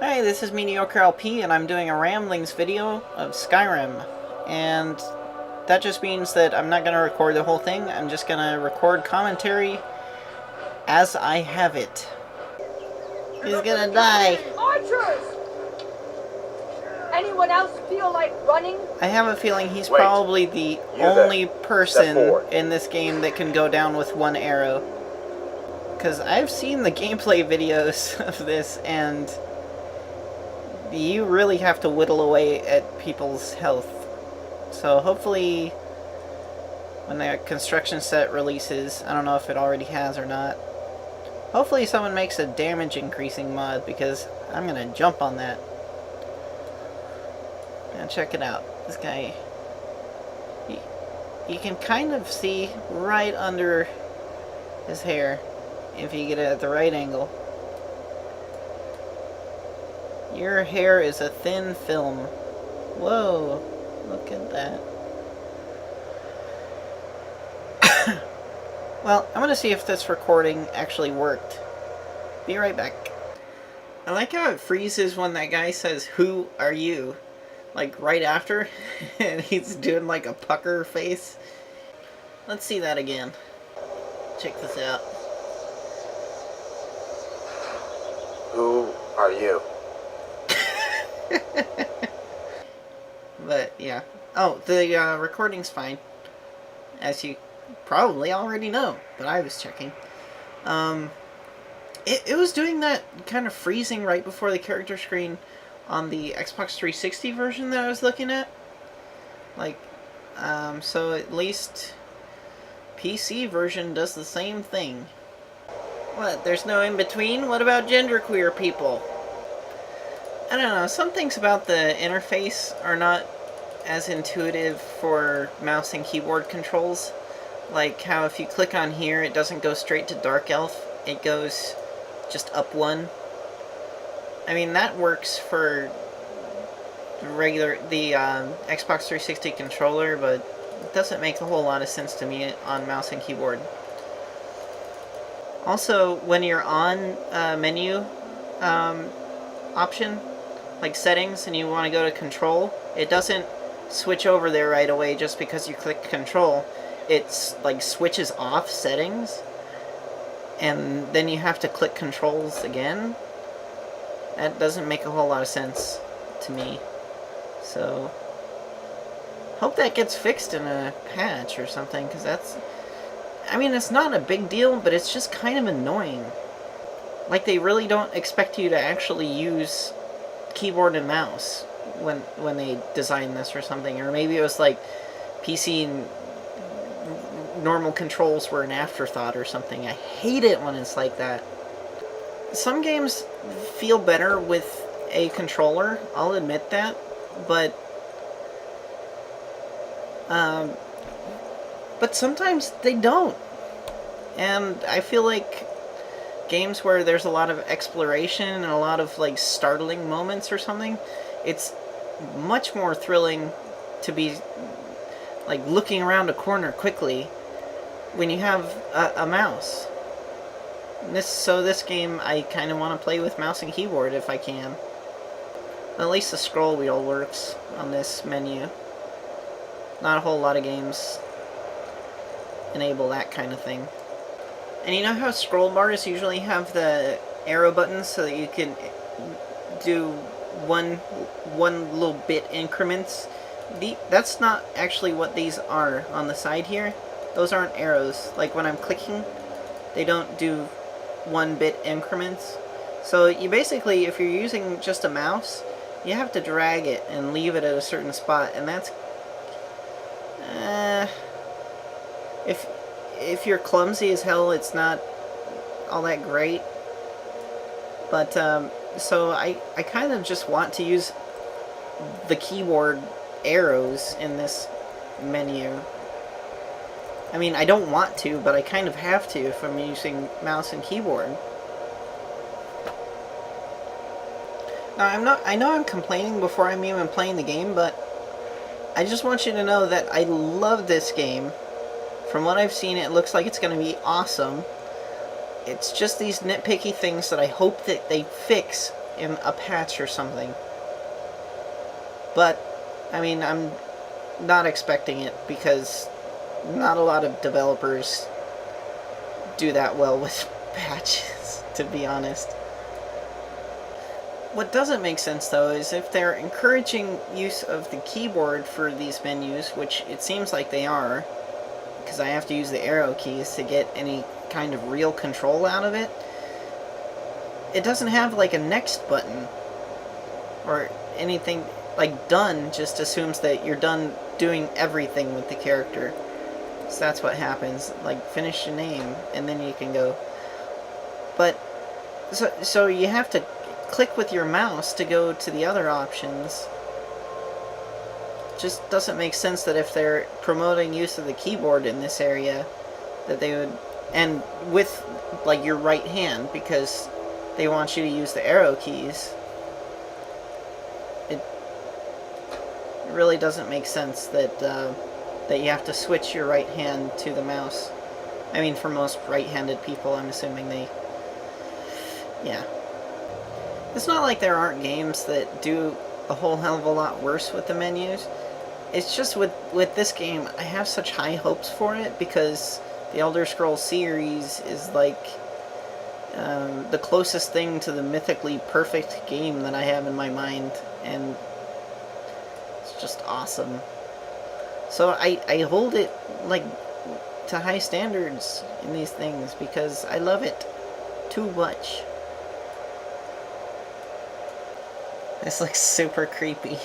Hi, this is Mediocre LP, and I'm doing a ramblings video of Skyrim. And that just means that I'm not going to record the whole thing, I'm just going to record commentary as I have it. He's gonna die. Archers! Anyone else feel like running? I have a feeling he's Wait. probably the only person in this game that can go down with one arrow. Because I've seen the gameplay videos of this, and you really have to whittle away at people's health. So hopefully when the construction set releases, I don't know if it already has or not, hopefully someone makes a damage increasing mod, because I'm gonna jump on that. Now check it out. This guy, you can kind of see right under his hair if you get it at the right angle. Your hair is a thin film. Whoa, look at that. Well, I'm gonna see if this recording actually worked. Be right back. I like how it freezes when that guy says, "Who are you?" Like right after, and he's doing like a pucker face. Let's see that again. Check this out. Who are you? But yeah. Oh, the recording's fine, as you probably already know, but I was checking. It was doing that kind of freezing right before the character screen on the Xbox 360 version that I was looking at. Like, so at least PC version does the same thing. What, there's no in-between? What about genderqueer people? I don't know, some things about the interface are not as intuitive for mouse and keyboard controls. Like how if you click on here, it doesn't go straight to Dark Elf, it goes just up one. I mean, that works for the Xbox 360 controller, but it doesn't make a whole lot of sense to me on mouse and keyboard. Also, when you're on menu option, like settings, and you want to go to control, it doesn't switch over there right away just because you click control. It's like switches off settings, and then you have to click controls again. That doesn't make a whole lot of sense to me. So, hope that gets fixed in a patch or something, because that's... I mean, it's not a big deal, but it's just kind of annoying. Like, they really don't expect you to actually use keyboard and mouse when they design this or something. Or maybe it was like PC and normal controls were an afterthought or something. I hate it when it's like that. Some games feel better with a controller, I'll admit that, but sometimes they don't. And I feel like games where there's a lot of exploration and a lot of like startling moments or something, it's much more thrilling to be like looking around a corner quickly when you have a mouse. So this game, I kind of want to play with mouse and keyboard if I can. At least the scroll wheel works on this menu. Not a whole lot of games enable that kind of thing. And you know how scroll bars usually have the arrow buttons so that you can do one little bit increments? That's not actually what these are on the side here. Those aren't arrows. Like when I'm clicking, they don't do 1-bit increments. So you basically, if you're using just a mouse, you have to drag it and leave it at a certain spot, and that's if you're clumsy as hell, it's not all that great. But so I kind of just want to use the keyboard arrows in this menu. I mean, I don't want to, but I kind of have to if I'm using mouse and keyboard. Now, I know I'm complaining before I'm even playing the game, but I just want you to know that I love this game. From what I've seen, it looks like it's going to be awesome. It's just these nitpicky things that I hope that they fix in a patch or something. But, I mean, I'm not expecting it because not a lot of developers do that well with patches, to be honest. What doesn't make sense, though, is if they're encouraging use of the keyboard for these menus, which it seems like they are, because I have to use the arrow keys to get any kind of real control out of it, it doesn't have, like, a next button, or anything. Like, done just assumes that you're done doing everything with the character. So that's what happens. Like, finish your name, and then you can go. But, so you have to click with your mouse to go to the other options. Just doesn't make sense that if they're promoting use of the keyboard in this area, that they would, and with, like, your right hand, because they want you to use the arrow keys. It really doesn't make sense that that you have to switch your right hand to the mouse. I mean, for most right-handed people, I'm assuming they... Yeah. It's not like there aren't games that do a whole hell of a lot worse with the menus. It's just with this game, I have such high hopes for it because the Elder Scrolls series is like the closest thing to the mythically perfect game that I have in my mind, and it's just awesome. So I hold it like to high standards in these things because I love it too much. This looks super creepy.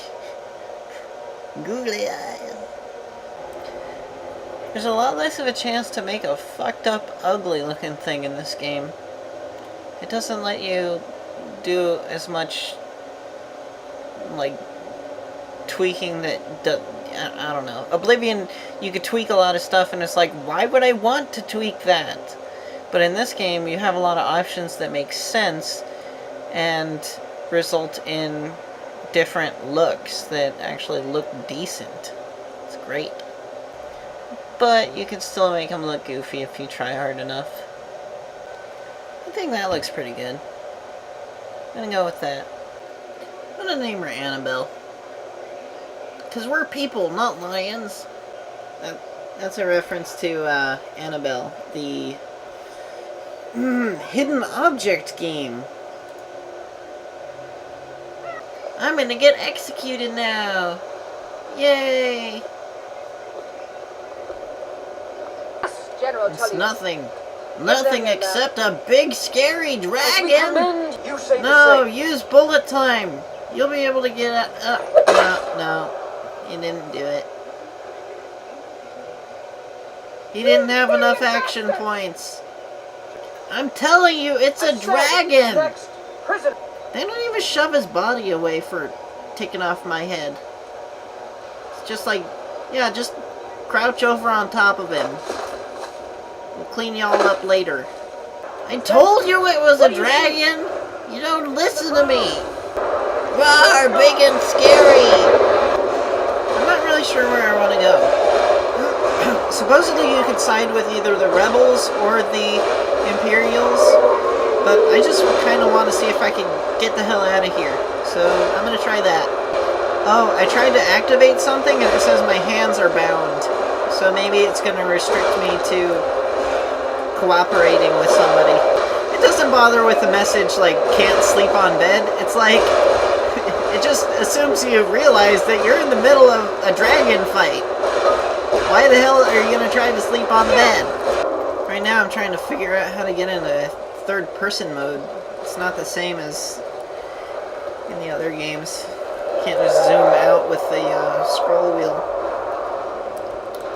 Googly eyes. There's a lot less of a chance to make a fucked up, ugly looking thing in this game. It doesn't let you do as much, like, tweaking that I don't know. Oblivion, you could tweak a lot of stuff and it's like, why would I want to tweak that? But in this game, you have a lot of options that make sense and result in different looks that actually look decent. It's great. But you can still make them look goofy if you try hard enough. I think that looks pretty good. I'm gonna go with that. I'm gonna name her Annabelle. Because we're people, not lions. That's a reference to Annabelle, the hidden object game. I'm gonna get executed now. Yay! It's nothing. Nothing except a big scary dragon. No, use bullet time. You'll be able to get out. No, you didn't do it. He didn't have enough action points. I'm telling you, it's a dragon. They don't even shove his body away for taking off my head. It's just like, yeah, just crouch over on top of him. We'll clean y'all up later. I told you it was a dragon! You don't listen to me! Roar, big and scary! I'm not really sure where I want to go. Supposedly you could side with either the rebels or the Imperials, but I just kind of want to see if I can get the hell out of here. So I'm going to try that. Oh, I tried to activate something and it says my hands are bound. So maybe it's going to restrict me to cooperating with somebody. It doesn't bother with the message like, can't sleep on bed. It's like, it just assumes you realize that you're in the middle of a dragon fight. Why the hell are you going to try to sleep on the bed? Right now I'm trying to figure out how to get into third person mode. It's not the same as in the other games. Can't just zoom out with the scroll wheel.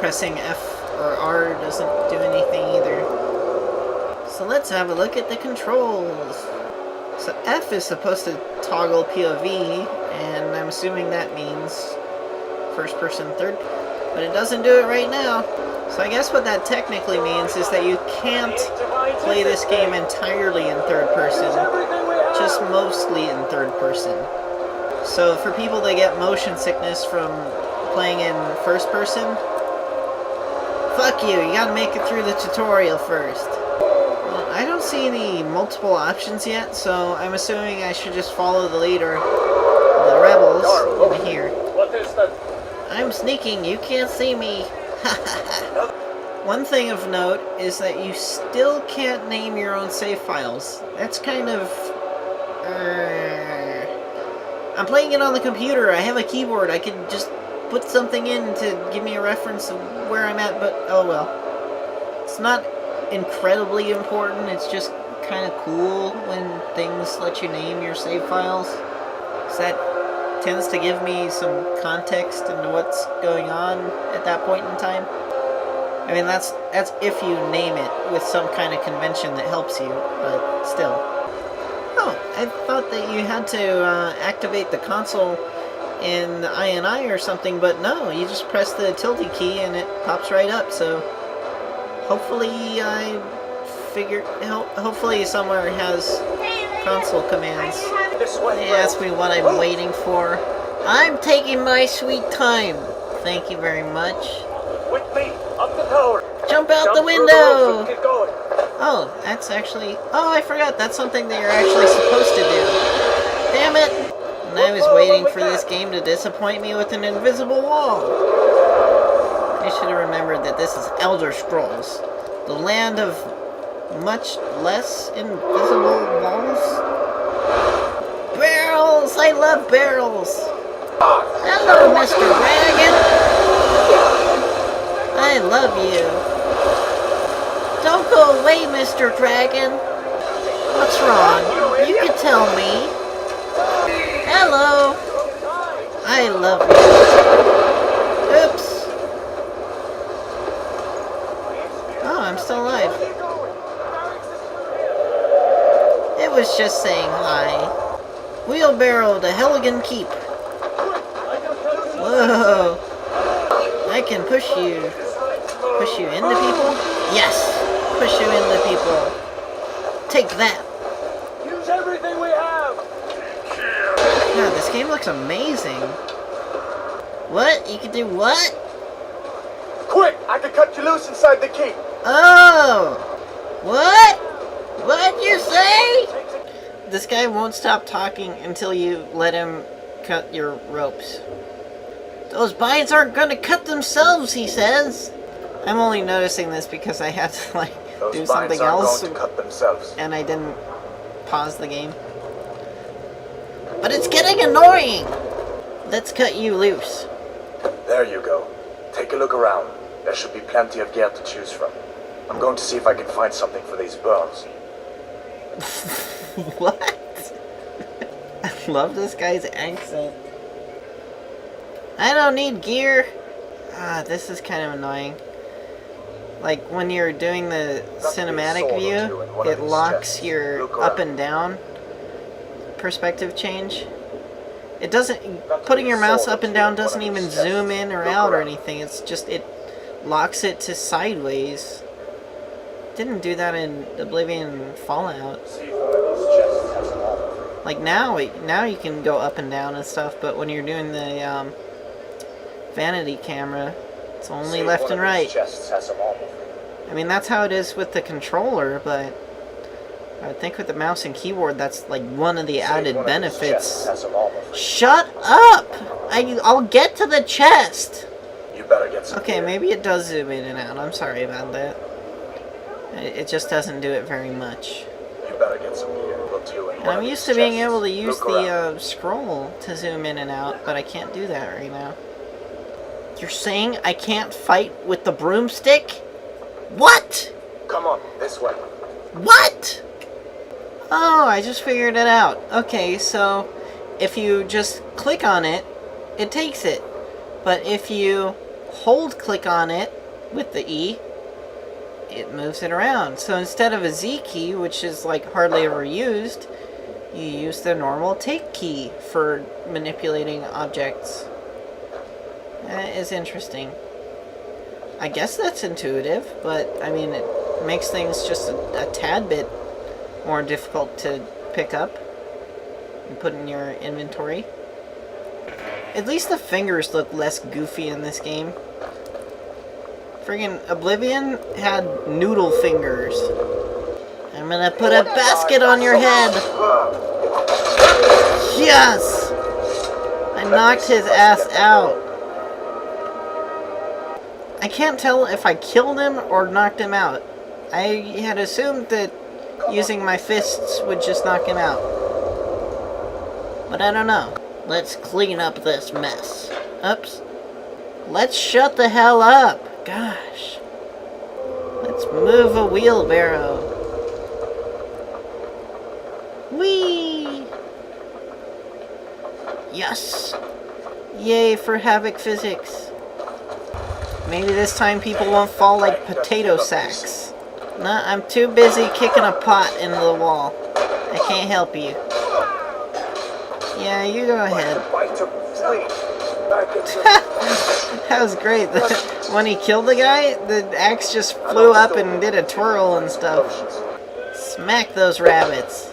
Pressing F or R doesn't do anything either. So let's have a look at the controls. So F is supposed to toggle POV, and I'm assuming that means first person, third, but it doesn't do it right now. So I guess what that technically means is that you can't play this game entirely in third person, just mostly in third person. So for people that get motion sickness from playing in first person, fuck you, you gotta make it through the tutorial first. Well, I I don't see any multiple options yet, so I'm assuming I should just follow the leader, the rebels, in here. What is that? I'm sneaking, you can't see me. One thing of note is that you still can't name your own save files. That's kind of... I'm playing it on the computer, I have a keyboard, I could just put something in to give me a reference of where I'm at, but oh well. It's not incredibly important, it's just kind of cool when things let you name your save files. So that tends to give me some context into what's going on at that point in time. I mean, that's if you name it with some kind of convention that helps you, but still. Oh, I thought that you had to activate the console in the INI or something, but no, you just press the tilde key and it pops right up, so hopefully hopefully somewhere has console commands. They ask me what I'm waiting for. I'm taking my sweet time. Thank you very much. With me, up the tower. Jump out the window! Oh, that's actually... Oh, I forgot. That's something that you're actually supposed to do. Damn it! And I was waiting for this game to disappoint me with an invisible wall. I should have remembered that this is Elder Scrolls. The land of much less invisible walls. Barrels! I love barrels! Hello, Mr. Dragon! I love you. Don't go away, Mr. Dragon. What's wrong? You can tell me. Hello. I love you. Oops. Oh, I'm still alive. It was just saying hi. Wheelbarrow to Helligan Keep. Whoa. I can push you. Push you into people? Yes! Push you into people. Take that. Use everything we have. God, this game looks amazing. What? You can do what? Quick! I can cut you loose inside the keep. Oh! What? What'd you say? This guy won't stop talking until you let him cut your ropes. Those binds aren't gonna cut themselves, he says. I'm only noticing this because I had to, like, do something else, going to cut themselves. and I didn't pause the game. But it's getting annoying! Let's cut you loose. There you go. Take a look around. There should be plenty of gear to choose from. I'm going to see if I can find something for these burns. What? I love this guy's accent. I don't need gear. Ah, this is kind of annoying. Like, when you're doing the cinematic view, it locks your up and down perspective change. It doesn't... Putting your mouse up and down doesn't even zoom in or out or anything. It's just, it locks it to sideways. Didn't do that in Oblivion and Fallout. Like, now you can go up and down and stuff, but when you're doing the vanity camera, it's only left and right. I mean, that's how it is with the controller, but I think with the mouse and keyboard, that's like one of the added benefits. Shut up! I'll get to the chest! You better get some Okay, gear. maybe it does zoom in and out. I'm sorry about that. It just doesn't do it very much. You better get some gear. And I'm used to being able to use the scroll to zoom in and out, but I can't do that right now. You're saying I can't fight with the broomstick? What? Come on, this way. What? Oh, I just figured it out. Okay, so if you just click on it, it takes it. But if you hold click on it with the E, it moves it around. So instead of a Z key, which is like hardly ever used, you use the normal take key for manipulating objects. That is interesting. I guess that's intuitive, but I mean, it makes things just a tad bit more difficult to pick up and put in your inventory. At least the fingers look less goofy in this game. Friggin' Oblivion had noodle fingers. I I'm gonna put a basket on your head. Yes! I knocked his ass out. I can't tell if I killed him or knocked him out. I had assumed that using my fists would just knock him out. But I don't know. Let's clean up this mess. Oops. Let's shut the hell up. Gosh. Let's move a wheelbarrow. Whee! Yes! Yay for Havoc Physics. Maybe this time people won't fall like potato sacks. Nah, I'm too busy kicking a pot into the wall. I can't help you. Yeah, you go ahead. That was great. When he killed the guy, the axe just flew up and did a twirl and stuff. Smack those rabbits.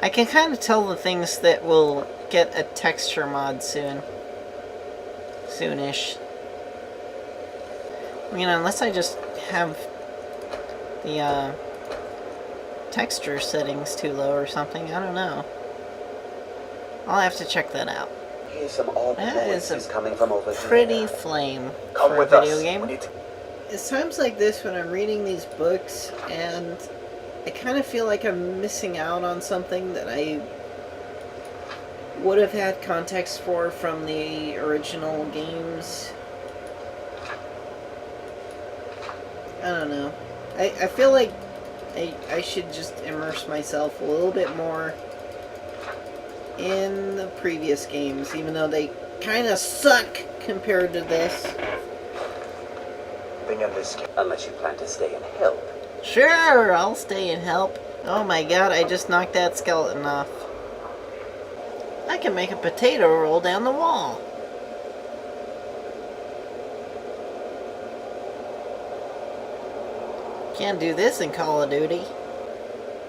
I can kind of tell the things that will get a texture mod soon. Soonish. I mean, unless I just have the texture settings too low or something, I don't know. I'll have to check that out. Here's some odd That is noises a coming from over pretty here. flame Come for a with video us. game. It's times like this when I'm reading these books and I kind of feel like I'm missing out on something that I would have had context for from the original games. I don't know. I feel like I should just immerse myself a little bit more in the previous games, even though they kind of suck compared to this. Unless you plan to stay and help. Sure, I'll stay and help. Oh my god, I just knocked that skeleton off. I can make a potato roll down the wall. Can't do this in Call of Duty.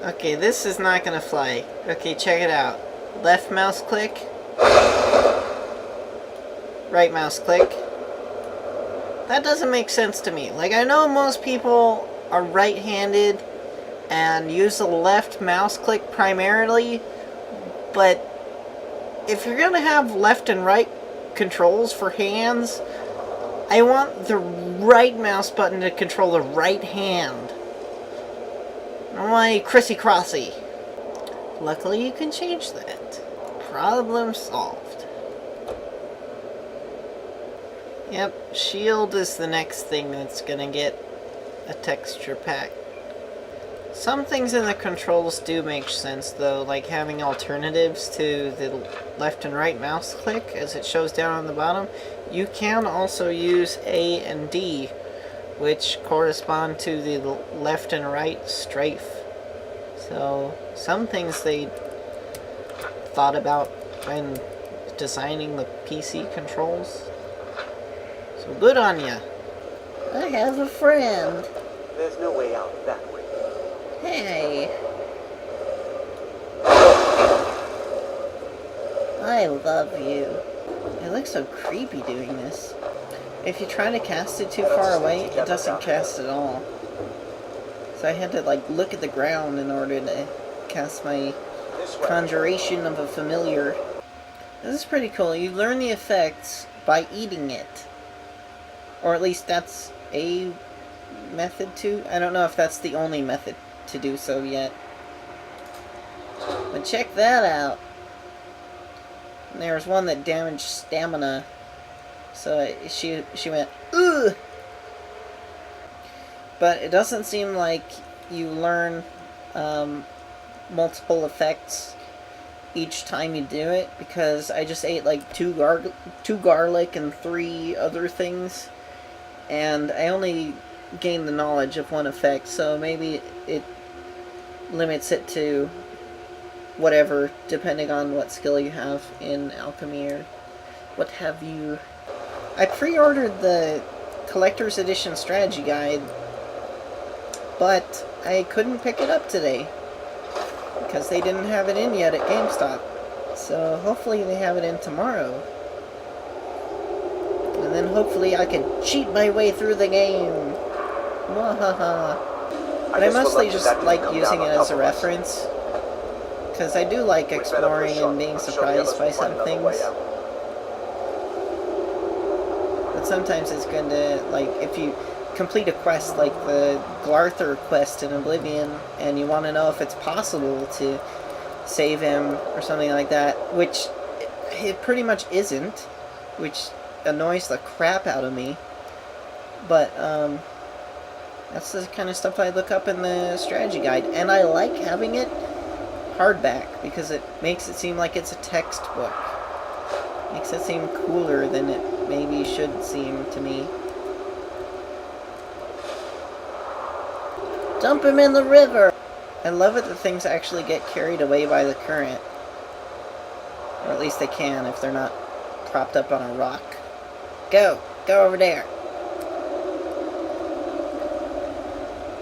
Okay, this is not gonna fly. Okay, check it out. Left mouse click. Right mouse click. That doesn't make sense to me. Like, I know most people are right-handed and use the left mouse click primarily, but if you're gonna have left and right controls for hands, I want the right mouse button to control the right hand. I don't want any crissy-crossy. Luckily, you can change that. Problem solved. Yep, shield is the next thing that's gonna get a texture pack. Some things in the controls do make sense though, like having alternatives to the left and right mouse click as it shows down on the bottom. You can also use A and D, which correspond to the left and right strafe. So some things they thought about when designing the PC controls. So good on ya. I have a friend. There's no way out that way. Hey. I love you. It looks so creepy doing this. If you try to cast it too far away, it doesn't cast at all. So I had to like look at the ground in order to cast my conjuration of a familiar. This is pretty cool. You learn the effects by eating it. Or at least that's a method to. I don't know if that's the only method to do so yet. But check that out. And there's one that damaged stamina. So she went, ugh! But it doesn't seem like you learn multiple effects each time you do it, because I just ate like two garlic and 3 other things, and I only gained the knowledge of one effect, so maybe it limits it to whatever, depending on what skill you have in alchemy or what have you. I pre-ordered the collector's edition strategy guide, but I couldn't pick it up today because they didn't have it in yet at GameStop. So hopefully they have it in tomorrow. And And then hopefully I can cheat my way through the game. Mwahaha. But I mostly just like using it as a reference. Because I do like exploring and being surprised by some things. But sometimes it's good to, like, if you complete a quest like the Glarther quest in Oblivion, and you want to know if it's possible to save him or something like that, which it pretty much isn't, which annoys the crap out of me. But, that's the kind of stuff I look up in the strategy guide, and I like having it hardback because it makes it seem like it's a textbook. Makes it seem cooler than it maybe should seem to me. Dump him in the river! I love it that things actually get carried away by the current. Or at least they can if they're not propped up on a rock. Go! Go over there!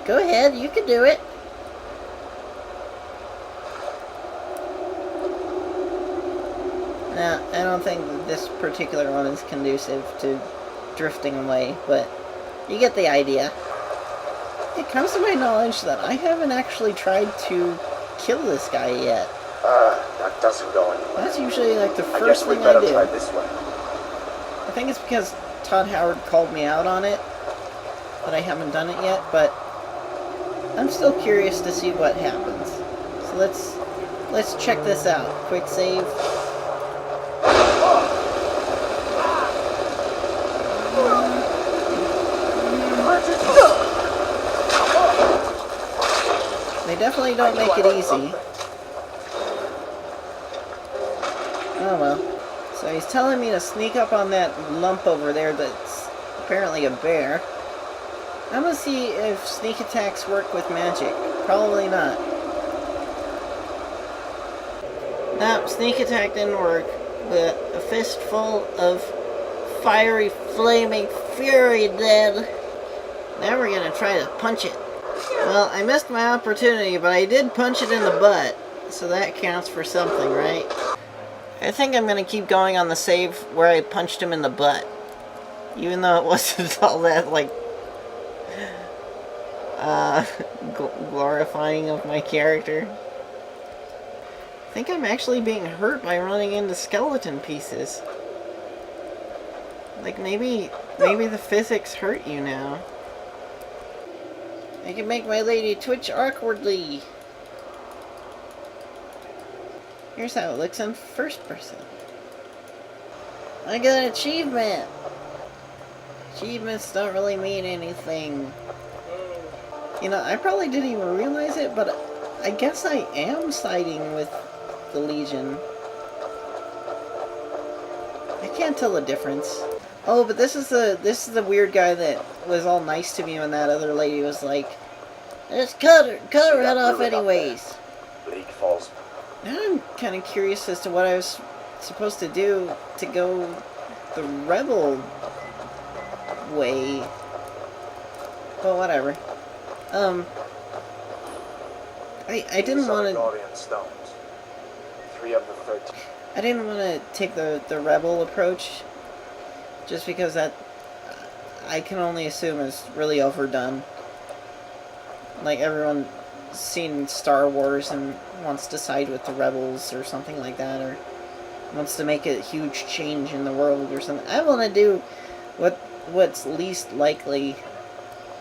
Go ahead, you can do it! Now, I don't think that this particular one is conducive to drifting away, but you get the idea. It comes to my knowledge that I haven't actually tried to kill this guy yet. That doesn't go anywhere. That's usually like the I first guess we thing I better do. try this way. I think it's because Todd Howard called me out on it that I haven't done it yet, but I'm still curious to see what happens. So let's check this out. Quick save. They definitely don't make it easy. Oh well. So he's telling me to sneak up on that lump over there that's apparently a bear. I'm gonna see if sneak attacks work with magic. Probably not. Nope, sneak attack didn't work. But a fistful of fiery, flaming fury did. Now we're gonna try to punch it. Well, I missed my opportunity, but I did punch it in the butt. So that counts for something, right? I think I'm gonna keep going on the save where I punched him in the butt. Even though it wasn't all that, like, glorifying of my character. I think I'm actually being hurt by running into skeleton pieces. Like, maybe the physics hurt you now. I can make my lady twitch awkwardly. Here's how it looks in first person. I got an achievement! Achievements don't really mean anything. You know, I probably didn't even realize it, but I guess I am siding with the Legion. I can't tell the difference. Oh, but this is the weird guy that was all nice to me when that other lady was like, "Just cut her head off anyways." Bleak Falls. Now I'm kind of curious as to what I was supposed to do to go the rebel way. But whatever. I didn't want to. Guardian stones. 3 of the 13. I didn't want to take the rebel approach, just because that I can only assume is really overdone. Like, everyone's seen Star Wars and wants to side with the rebels or something like that, or wants to make a huge change in the world or something. I want to do what's least likely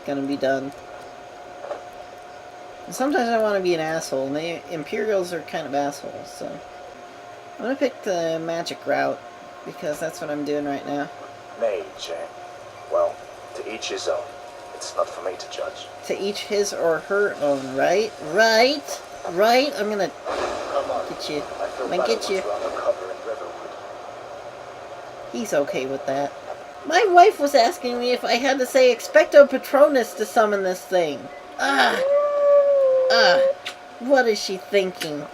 gonna be done. And sometimes I want to be an asshole, and the Imperials are kind of assholes, so I'm gonna pick the magic route, because that's what I'm doing right now. Mage, eh? Well, to each his own. It's not for me to judge. To each his or her own, right? Right? Right? I'm gonna Come on. get you. I feel I'm gonna get you. Cover in Riverwood. He's okay with that. My wife was asking me if I had to say Expecto Patronus to summon this thing. What is she thinking?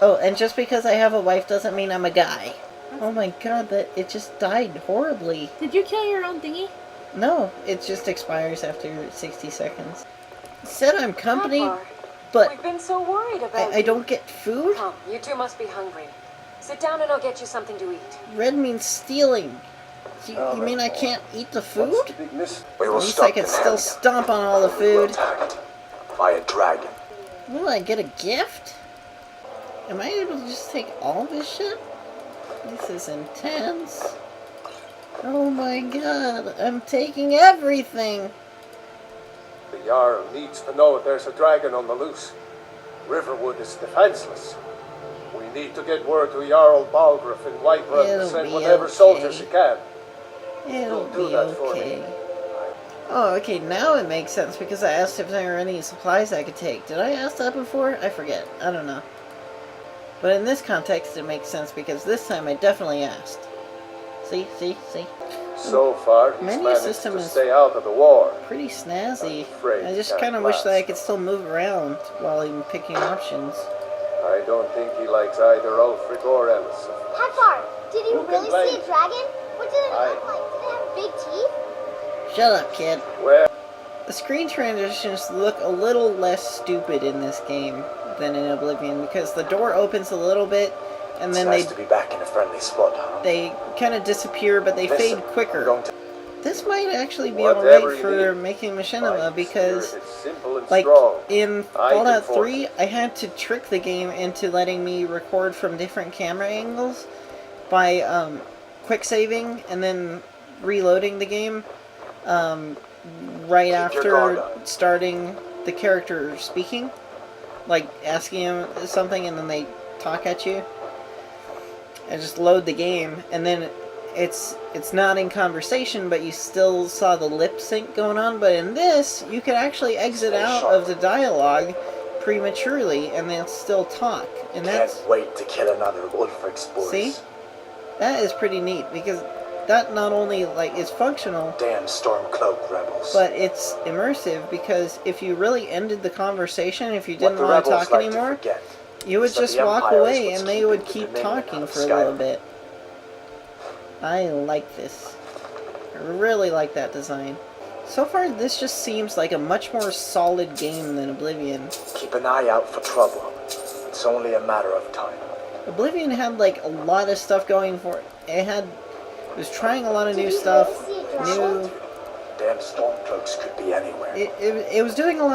Oh, and just because I have a wife doesn't mean I'm a guy. Oh my god, it just died horribly. Did you kill your own thingy? No, it just expires after 60 seconds. It said I'm company, Papa, but we've been so worried about I don't get food? Come, you two must be hungry. Sit down and I'll get you something to eat. Red means stealing. You mean I can't eat the food? What's the big miss? We At will least stop I can them still heading stomp on all the We were food. attacked by a dragon. Will I get a gift? Am I able to just take all this shit? This is intense. Oh my god, I'm taking everything! The Jarl needs to know there's a dragon on the loose. Riverwood is defenseless. We need to get word to Jarl Balgruff in Whiterun to It'll send be whatever okay. soldiers he can. It'll Do be that for me. okay. Oh, okay, now it makes sense because I asked if there were any supplies I could take. Did I ask that before? I forget. I don't know. But in this context, it makes sense because this time I definitely asked. See? So far, he's Menu managed system to is stay out of the war. pretty snazzy. I'm afraid I just that kind of wish that I lasts. could still move around while I'm picking options. I don't think he likes either Ulfric or Ellis. Pepper, did you Who can really blame see a dragon? What did it I- look like? Did it have big teeth? Shut up, kid. Well, The screen transitions look a little less stupid in this game than in Oblivion because the door opens a little bit and It's then nice to be back in a friendly spot, huh? they kind of disappear, but they Listen, fade quicker. I'm going to... This might actually be Whatever alright you for need. making my machinima because, spirit is simple and like, strong. in I can Fallout force 3, I had to trick the game into letting me record from different camera angles by quick saving and then reloading the game right Keep your guard after up. starting the character speaking. Like, asking him something and then they talk at you. I just load the game and then it's not in conversation, but you still saw the lip sync going on. But in this, you could actually exit Stay out sharp. of the dialogue prematurely and then still talk. And that's, Can't wait to kill another of Ulfric's boys. see? That is pretty neat because that not only like is functional, Damn Stormcloak rebels. but it's immersive because if you really ended the conversation, if you What didn't the want to rebels talk like to anymore, forget you would is that just the walk Empire is away what's and they keeping would the keep Dominion talking out of for a little Skyrim. bit. I like this. I really like that design. So far, this just seems like a much more solid game than Oblivion. Keep an eye out for trouble. It's only a matter of time. Oblivion had like a lot of stuff going for it. It was trying a lot of Did new you stuff. really see a dragon? New. Damn Stormcloaks could be anywhere. It was doing a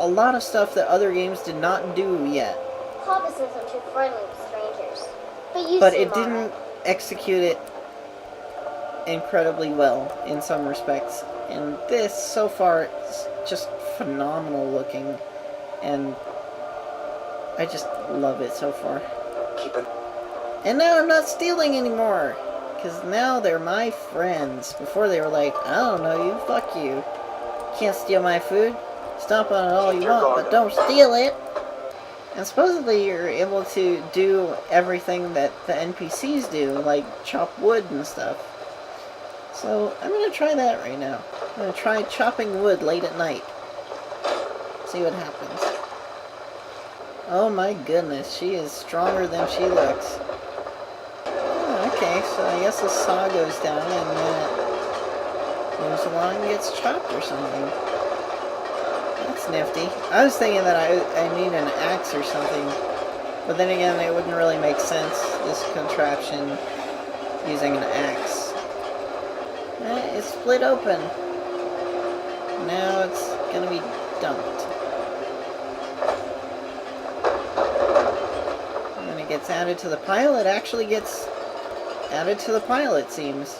lot of stuff that other games did not do yet. Papa says I'm too friendly with strangers. But you But seem it didn't alright. execute it incredibly well in some respects. And this, so far, it's just phenomenal looking. And I just love it so far. Keep an... And now I'm not stealing anymore. Because now they're my friends. Before they were like, I don't know you, fuck you. Can't steal my food. Stomp on it all you want, but don't steal it. And supposedly you're able to do everything that the NPCs do, like chop wood and stuff. So I'm going to try that right now. I'm going to try chopping wood late at night. See what happens. Oh my goodness, she is stronger than she looks. Oh, okay, so I guess the saw goes down and then it moves along and gets chopped or something. That's nifty. I was thinking that I need an axe or something. But then again, it wouldn't really make sense, this contraption, using an axe. It's split open. Now it's gonna be dumped. And then it gets added to the pile. It actually gets added to the pile, it seems.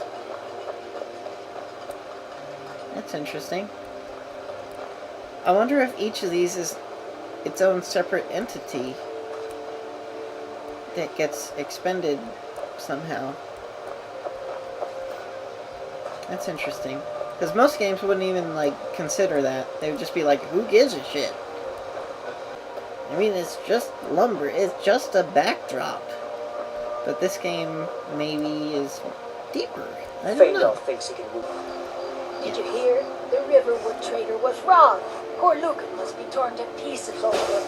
That's interesting. I wonder if each of these is its own separate entity that gets expended somehow. That's interesting. Because most games wouldn't even, like, consider that. They would just be like, who gives a shit? I mean, it's just lumber. It's just a backdrop. But this game maybe is deeper. I don't know. Feindal thinks he can move. Did you hear? The Riverwood trader was wrong. Poor Lucan must be torn to pieces over it.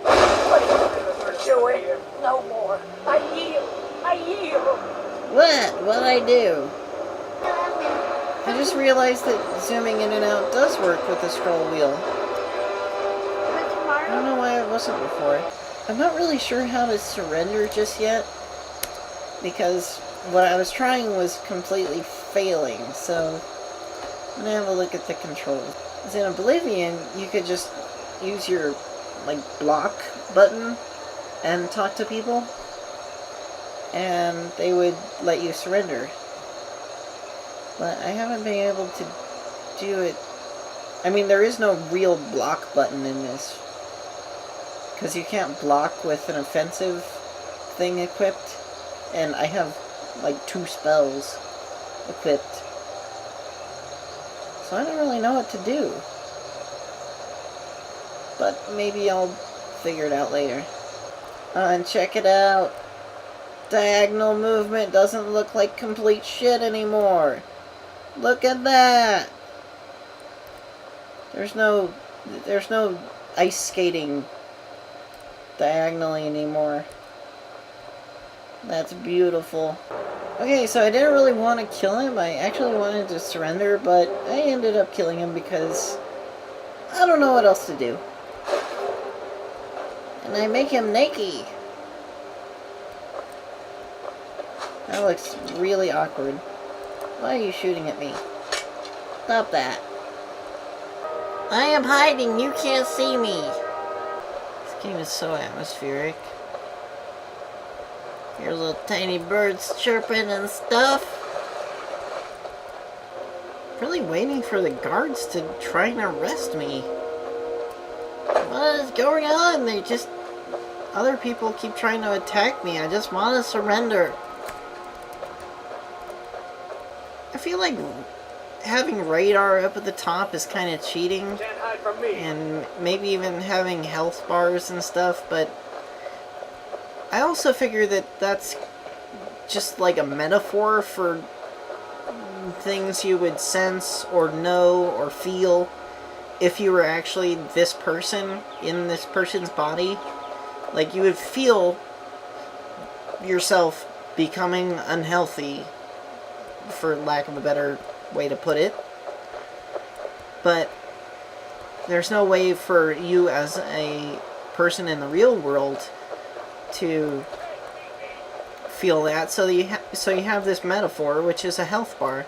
What are you doing? No more. I yield. I yield. What'd I do? I just realized that zooming in and out does work with the scroll wheel. I don't know why it wasn't before. I'm not really sure how to surrender just yet, because what I was trying was completely failing, so I'm gonna have a look at the controls. As in Oblivion, you could just use your, like, block button and talk to people, and they would let you surrender. But I haven't been able to do it. I mean, there is no real block button in this, because you can't block with an offensive thing equipped, and I have like 2 spells equipped, so I don't really know what to do. But maybe I'll figure it out later. And check it out. Diagonal movement doesn't look like complete shit anymore. Look at that. There's no ice skating diagonally anymore. That's beautiful. Okay, so I didn't really want to kill him. I actually wanted to surrender, but I ended up killing him because I don't know what else to do. And I make him naked. That looks really awkward. Why are you shooting at me? Stop that. I am hiding. You can't see me. This game is so atmospheric. Here's little tiny birds chirping and stuff. Really waiting for the guards to try and arrest me. What is going on? Other people keep trying to attack me. I just want to surrender. I feel like having radar up at the top is kind of cheating. Can't hide from me. And maybe even having health bars and stuff, but I also figure that that's just like a metaphor for things you would sense or know or feel if you were actually this person in this person's body. Like, you would feel yourself becoming unhealthy, for lack of a better way to put it. But there's no way for you as a person in the real world to feel that, so you have this metaphor, which is a health bar.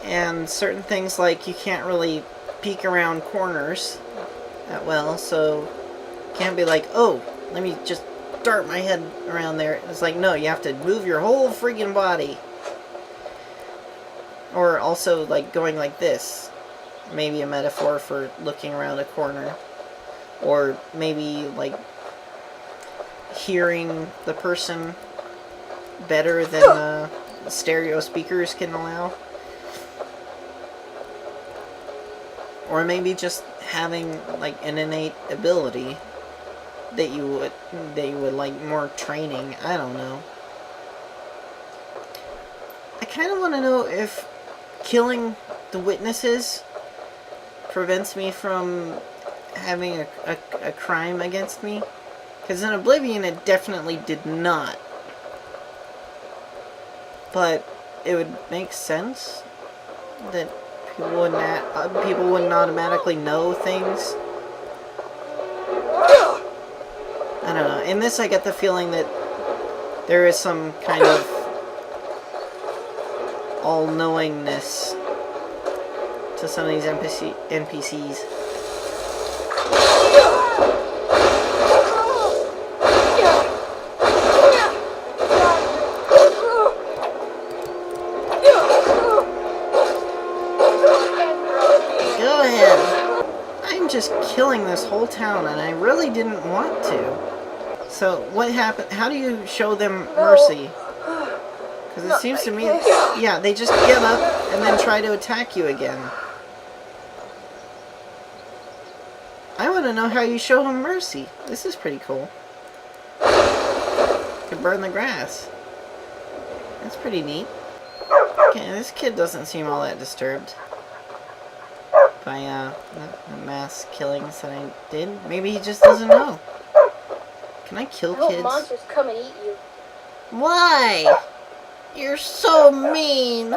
And certain things, like you can't really peek around corners that well, so you can't be like, oh, let me just dart my head around there. It's like, no, you have to move your whole freaking body. Or also, like, going like this. Maybe a metaphor for looking around a corner. Or maybe, like, hearing the person better than stereo speakers can allow. Or maybe just having, like, an innate ability that you would like more training. I don't know. I kind of want to know if killing the witnesses prevents me from having a crime against me. Because in Oblivion it definitely did not. But it would make sense that people wouldn't automatically know things. I don't know. In this, I get the feeling that there is some kind of all-knowingness to some of these NPCs. Go ahead. I'm just killing this whole town, and I really didn't want to. So, what happened? How do you show them mercy? Because it seems to me, yeah, they just get up and then try to attack you again. I want to know how you show them mercy. This is pretty cool. You can burn the grass. That's pretty neat. Okay, this kid doesn't seem all that disturbed by the mass killings that I did. Maybe he just doesn't know. Can I kill kids? I hope monsters come and eat you. Why? You're so mean.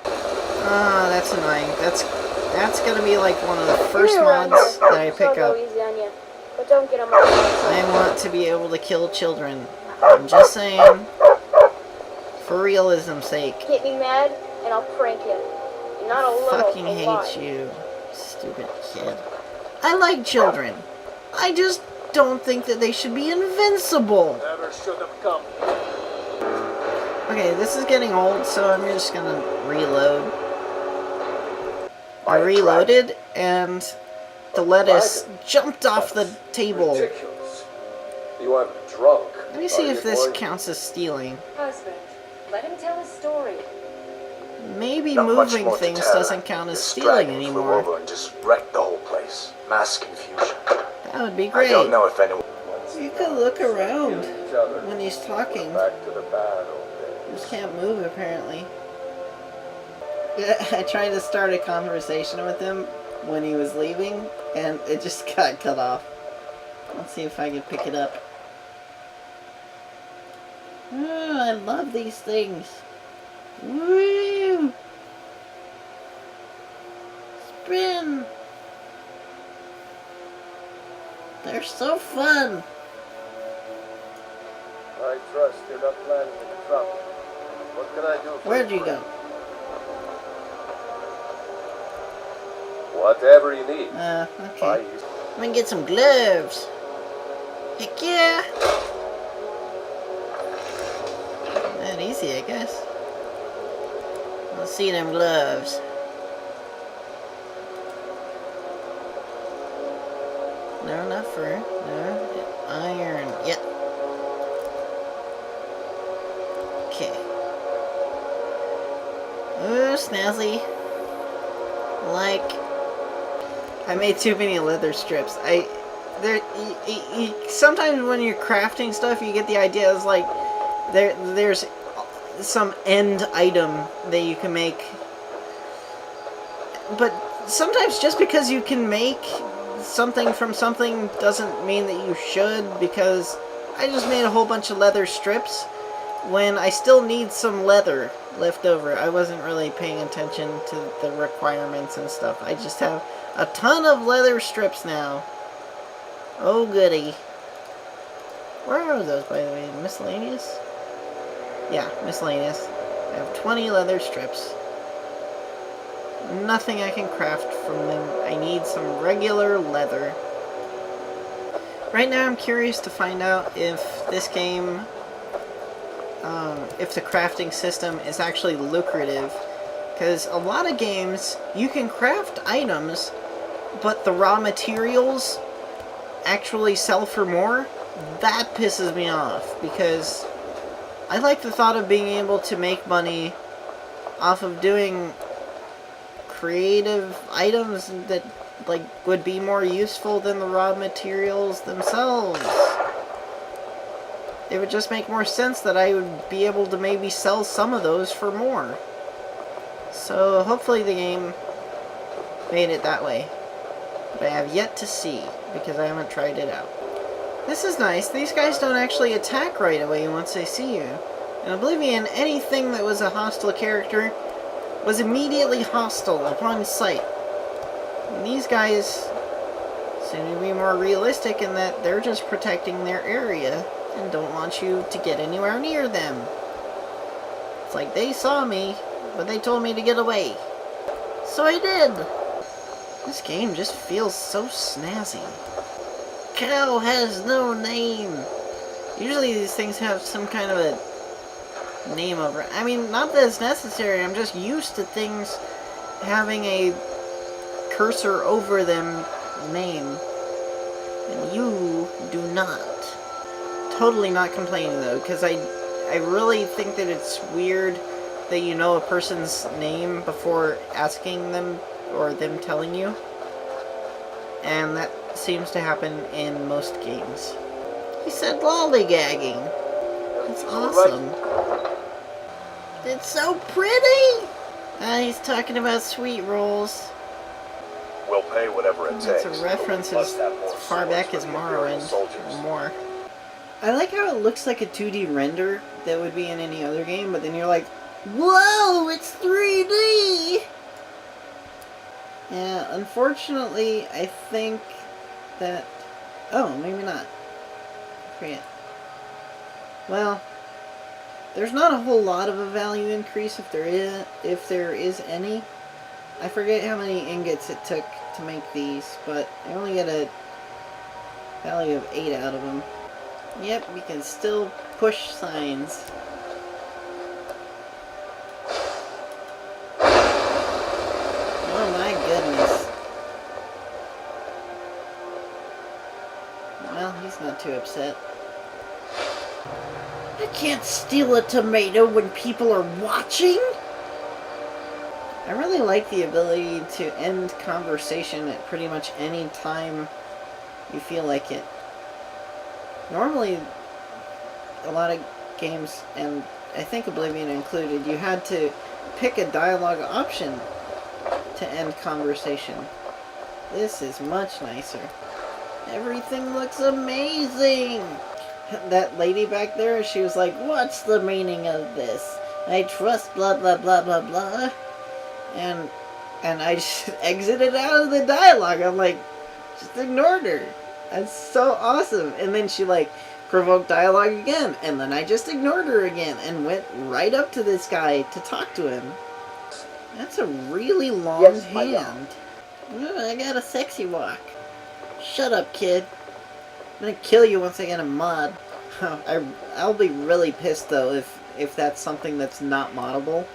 Ah, that's annoying. That's gonna be like one of the first mods that I pick up. Easy on you, but don't get on my nerves. I want to be able to kill children. I'm just saying, for realism's sake. Get me mad, and I'll prank you. Not a little, Fucking a lot. hate you, stupid kid. I like children. I just don't think that they should be invincible. Never should have come. Okay, this is getting old, so I'm just gonna reload. I reloaded, and the lettuce jumped off the table. Ridiculous. You aren't drunk. Let me see are if you, this boy? counts as stealing. Husband, let him tell his story. Maybe Not much moving more to things tell. doesn't count as This stealing dragon flew anymore. over and just wrecked the whole place. Mass confusion. That would be I great. don't know if anyone. You can look around Each other. when he's talking. Back to the bad old You days. just can't move, apparently. Yeah, I tried to start a conversation with him when he was leaving, and it just got cut off. Let's see if I can pick it up. Oh, I love these things. Woo! Spin! They're so fun! I trust you're not planning any trouble. What can I do for Where'd you? you go? Whatever you need. Okay. I'm gonna get some gloves. Heck yeah! That easy, I guess. Let's see them gloves. No, not fur. No, iron. Yep. Okay. Ooh, snazzy. Like, I made too many leather strips. Sometimes when you're crafting stuff, you get the idea is like there's some end item that you can make. But sometimes just because you can make something from something doesn't mean that you should, because I just made a whole bunch of leather strips when I still need some leather left over. I wasn't really paying attention to the requirements and stuff. I just have a ton of leather strips now. Oh goody. Where are those, by the way? Miscellaneous? Yeah, miscellaneous. I have 20 leather strips. Nothing I can craft from them. I need some regular leather. Right now I'm curious to find out if this game, if the crafting system is actually lucrative. Because a lot of games, you can craft items, but the raw materials actually sell for more. That pisses me off, because I like the thought of being able to make money off of doing creative items that like would be more useful than the raw materials themselves. It would just make more sense that I would be able to maybe sell some of those for more. So hopefully the game made it that way. But I have yet to see, because I haven't tried it out. This is nice. These guys don't actually attack right away once they see you. In Oblivion, anything that was a hostile character was immediately hostile upon sight. And these guys seem to be more realistic in that they're just protecting their area and don't want you to get anywhere near them. It's like they saw me, but they told me to get away. So I did. This game just feels so snazzy. Cow has no name. Usually these things have some kind of a name over it. I mean, not that it's necessary, I'm just used to things having a cursor over them name. And you do not. Totally not complaining though, because I really think that it's weird that you know a person's name before asking them or them telling you. And that seems to happen in most games. He said lollygagging. That's awesome. It's so pretty! He's talking about sweet rolls. We'll pay whatever it That's takes. a reference Must as have more far swords back for as the Imperial Morrowind soldiers. or more. I like how it looks like a 2D render that would be in any other game, but then you're like, whoa, it's 3D! Yeah, unfortunately, I think that... Oh, maybe not. I forget. Well, there's not a whole lot of a value increase if there is any. I forget how many ingots it took to make these, but I only get a value of 8 out of them. Yep, we can still push signs. Oh my goodness. Well, he's not too upset. I can't steal a tomato when people are watching? I really like the ability to end conversation at pretty much any time you feel like it. Normally, a lot of games, and I think Oblivion included, you had to pick a dialogue option to end conversation. This is much nicer. Everything looks amazing! That lady back there, she was like, "What's the meaning of this? I trust blah blah blah blah blah." And I just exited out of the dialogue. I'm like, just ignored her. That's so awesome. And then she like provoked dialogue again, and then I just ignored her again and went right up to this guy to talk to him. That's a really long hand. Ooh, I got a sexy walk. Shut up, kid. I'm gonna kill you once I get a mod. I'll be really pissed though if that's something that's not moddable.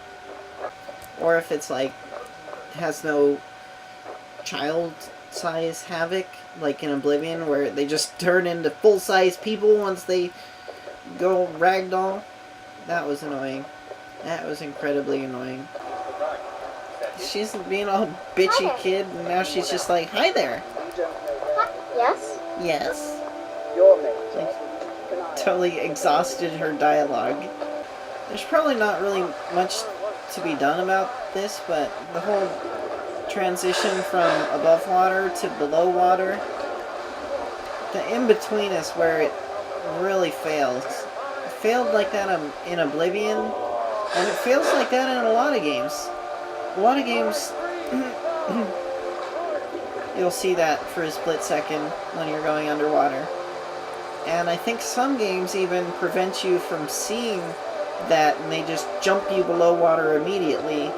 Or if it's like has no child size havoc, like in Oblivion, where they just turn into full size people once they go ragdoll. That was annoying. That was incredibly annoying. She's being all bitchy kid, and now she's just like, "Hi there." Yes? Yes. Like, totally exhausted her dialogue. There's probably not really much to be done about this, but the whole transition from above water to below water, the in-between is where it really fails. It failed like that in Oblivion, and it fails like that in a lot of games. A lot of games, you'll see that for a split second when you're going underwater. And I think some games even prevent you from seeing that, and they just jump you below water immediately.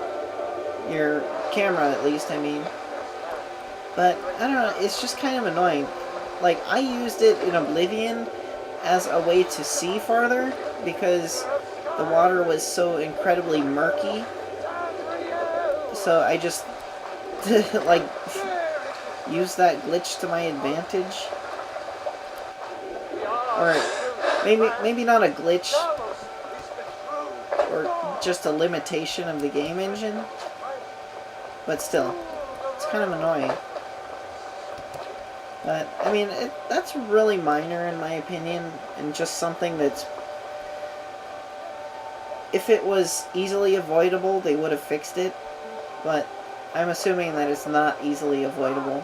Your camera, at least, I mean. But, I don't know, it's just kind of annoying. Like, I used it in Oblivion as a way to see farther, because the water was so incredibly murky. So I just, like, use that glitch to my advantage. Or maybe not a glitch, or just a limitation of the game engine. But still, it's kind of annoying. But, I mean, that's really minor in my opinion, and just something that's... If it was easily avoidable, they would have fixed it. But I'm assuming that it's not easily avoidable.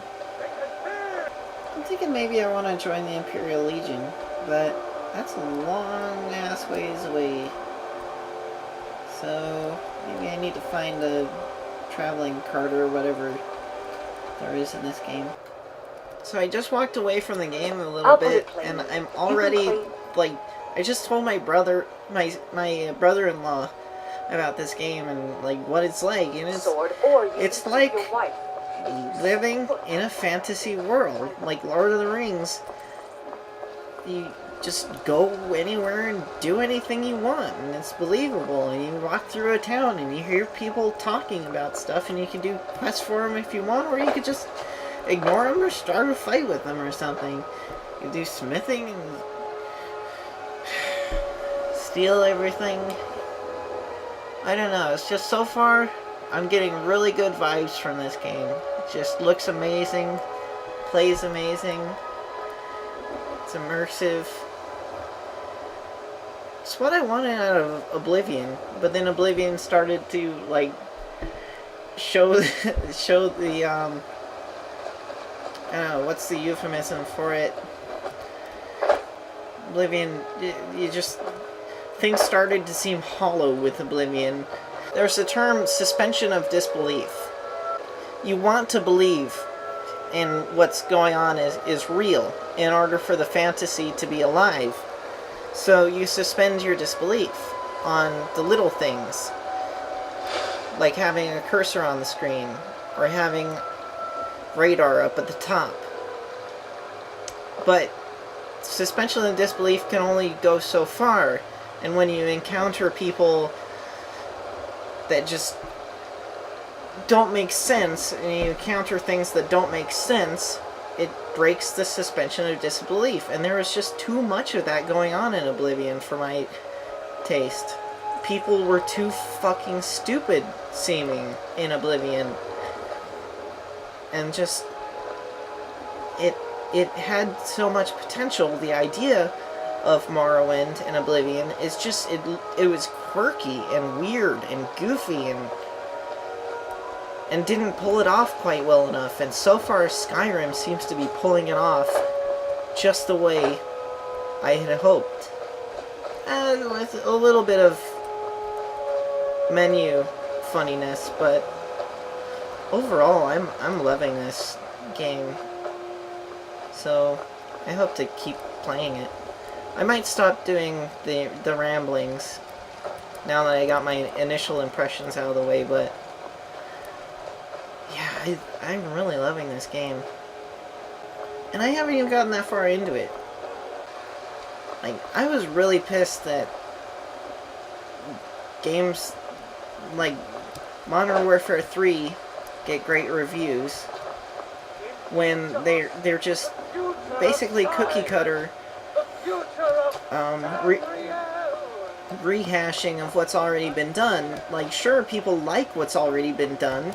I'm thinking maybe I want to join the Imperial Legion, but that's a long ass ways away. So maybe I need to find a traveling cart or whatever there is in this game. So I just walked away from the game a little bit, and I'm already, like, I just told my brother, my brother-in-law about this game and like what it's like, and it's like living in a fantasy world, like Lord of the Rings. You just go anywhere and do anything you want, and it's believable, and you walk through a town and you hear people talking about stuff, and you can do quests for them if you want, or you could just ignore them or start a fight with them or something. You do smithing and steal everything. I don't know, it's just so far I'm getting really good vibes from this game. It just looks amazing, plays amazing, it's immersive. It's what I wanted out of Oblivion, but then Oblivion started to like show the I don't know, what's the euphemism for it? Oblivion, you just... Things started to seem hollow with Oblivion. There's the term suspension of disbelief. You want to believe in what's going on is real in order for the fantasy to be alive. So you suspend your disbelief on the little things, like having a cursor on the screen, or having radar up at the top. But suspension of disbelief can only go so far, and when you encounter people that just don't make sense, and you encounter things that don't make sense, it breaks the suspension of disbelief. And there was just too much of that going on in Oblivion for my taste. People were too fucking stupid seeming in Oblivion. And just... It had so much potential. The idea of Morrowind and Oblivion is just... It was quirky and weird and goofy and didn't pull it off quite well enough. And so far, Skyrim seems to be pulling it off just the way I had hoped. With a little bit of menu funniness, but overall, I'm loving this game. So I hope to keep playing it. I might stop doing the ramblings now that I got my initial impressions out of the way, but yeah, I'm really loving this game. And I haven't even gotten that far into it. Like, I was really pissed that games like Modern Warfare 3 get great reviews when they're just basically cookie cutter rehashing of what's already been done. Like, sure, people like what's already been done,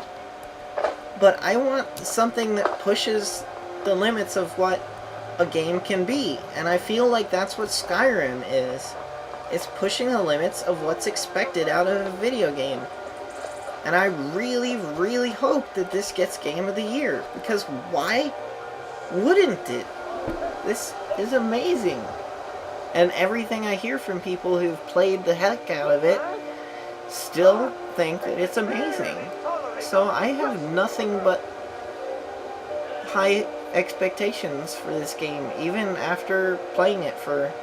but I want something that pushes the limits of what a game can be. And I feel like that's what Skyrim is. It's pushing the limits of what's expected out of a video game. And I really, really hope that this gets Game of the Year. Because why wouldn't it? This is amazing. And everything I hear from people who've played the heck out of it still think that it's amazing. So I have nothing but high expectations for this game, even after playing it for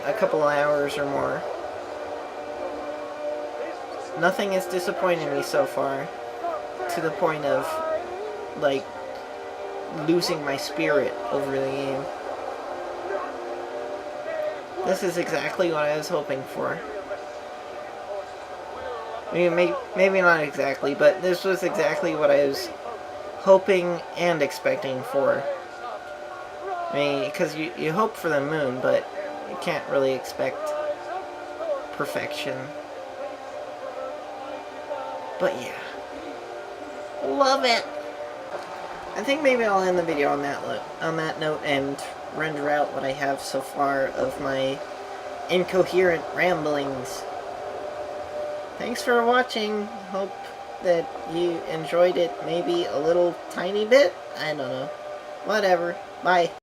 a couple of hours or more. Nothing has disappointed me so far, to the point of, like, losing my spirit over the game. This is exactly what I was hoping for. I mean, maybe not exactly, but this was exactly what I was hoping and expecting for. I mean, because you hope for the moon, but you can't really expect perfection. But yeah. Love it! I think maybe I'll end the video on that note and render out what I have so far of my incoherent ramblings. Thanks for watching. Hope that you enjoyed it maybe a little tiny bit. I don't know. Whatever. Bye.